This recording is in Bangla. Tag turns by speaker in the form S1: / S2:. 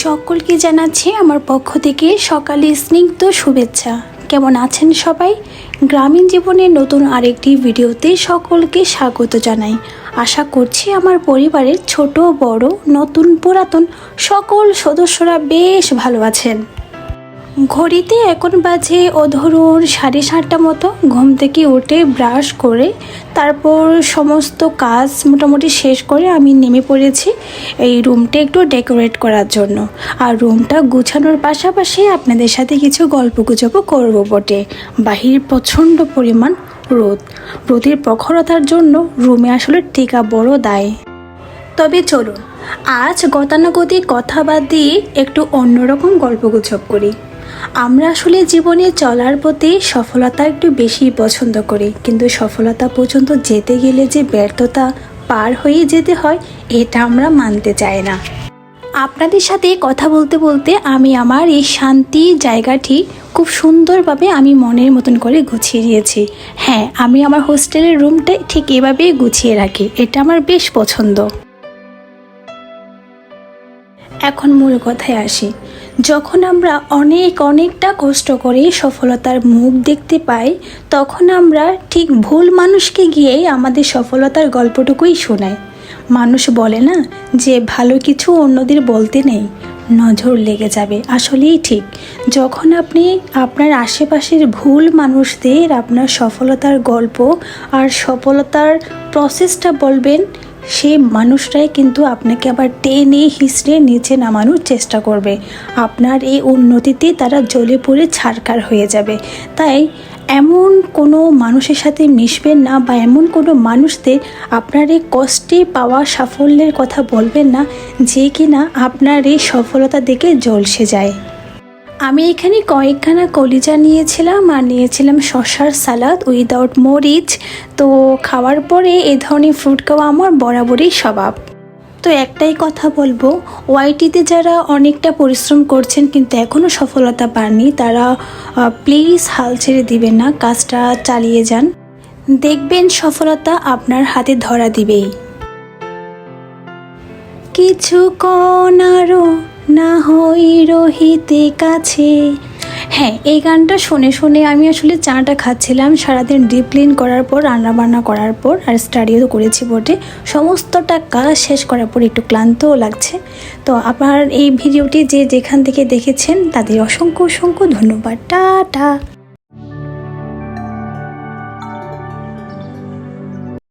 S1: সকলকে জানাচ্ছি আমার পক্ষ থেকে সকালে স্নিগ্ধ শুভেচ্ছা। কেমন আছেন সবাই? গ্রামীণ জীবনের নতুন আরেকটি ভিডিওতে সকলকে স্বাগত জানাই। আশা করছি আমার পরিবারের ছোট বড় নতুন পুরাতন সকল সদস্যরা বেশ ভালো আছেন। ঘড়িতে এখন বাজে ধরুন 7:30 মতো। ঘুম থেকে উঠে ব্রাশ করে তারপর সমস্ত কাজ মোটামুটি শেষ করে আমি নেমে পড়েছি এই রুমটা একটু ডেকোরেট করার জন্য। আর রুমটা গুছানোর পাশাপাশি আপনাদের সাথে কিছু গল্পগুজবও করবো বটে। বাহির প্রচণ্ড পরিমাণ রোদের প্রখরতার জন্য রুমে আসলে টিকা বড় দায়। তবে চলুন আজ গতানুগতিক কথা বাদ দিয়ে একটু অন্যরকম গল্পগুজব করি। আমরা আসলে জীবনে চলার পথে সফলতা একটু বেশি পছন্দ করি, কিন্তু সফলতা পর্যন্ত যেতে গেলে যে ব্যর্থতা পার হয়ে যেতে হয় এটা আমরা মানতে চাই না। আপনাদের সাথে কথা বলতে বলতে আমি আমার এই শান্তি জায়গাটি খুব সুন্দরভাবে আমি মনের মতন করে গুছিয়ে দিয়েছি। হ্যাঁ, আমি আমার হোস্টেলের রুমটা ঠিক এভাবেই গুছিয়ে রাখি, এটা আমার বেশ পছন্দ। এখন মূল কথায় আসি। যখন আমরা অনেকটা কষ্ট করে সফলতার মুখ দেখতে পাই, তখন আমরা ঠিক ভুল মানুষকে গিয়েই আমাদের সফলতার গল্পটুকুই শোনাই। মানুষ বলে না যে ভালো কিছু অন্যদের বলতে নেই, নজর লেগে যাবে। আসলেই ঠিক, যখন আপনি আপনার আশেপাশের ভুল মানুষদের আপনার সফলতার গল্প আর সফলতার প্রসেসটা বলবেন, সেই মানুষটাই কিন্তু আপনাকে আবার টেনে হিঁচড়ে নিচে নামানোর চেষ্টা করবে। আপনার এই উন্নতিতে তারা জ্বলে পড়ে ছারখার হয়ে যাবে। তাই এমন কোনো মানুষের সাথে মিশবেন না, বা এমন কোনো মানুষদের আপনার এই কষ্টে পাওয়া সাফল্যের কথা বলবেন না যে কিনা আপনার এই সফলতা দেখে ঝলসে যায়। আমি এখানে কয়েকখানা কলিজা নিয়েছিলাম আর নিয়েছিলাম শসার সালাদ উইদাউট মরিচ। তো খাওয়ার পরে এ ধরনের ফ্রুট খাওয়া আমার বরাবরই স্বভাব। তো একটাই কথা বলবো, ওয়াইটিতে যারা অনেকটা পরিশ্রম করছেন কিন্তু এখনও সফলতা পাননি, তারা প্লিজ হাল ছেড়ে দিবেন না, কাজটা চালিয়ে যান, দেখবেন সফলতা আপনার হাতে ধরা দিবেই। কিছুক্ষণ আরো না হই রহিতে কাছে। হ্যাঁ, এই গানটা শুনে শুনে আমি আসলে চাটা খাচ্ছিলাম সারাদিন ডিপ ক্লিন করার পর, রান্নাবান্না করার পর, আর স্টাডিও করেছি বটে। সমস্তটা কাজ শেষ করার পর একটু ক্লান্তও লাগছে। তো আপনার এই ভিডিওটি যে যেখান থেকে দেখেছেন তাদের অসংখ্য ধন্যবাদ। টাটা।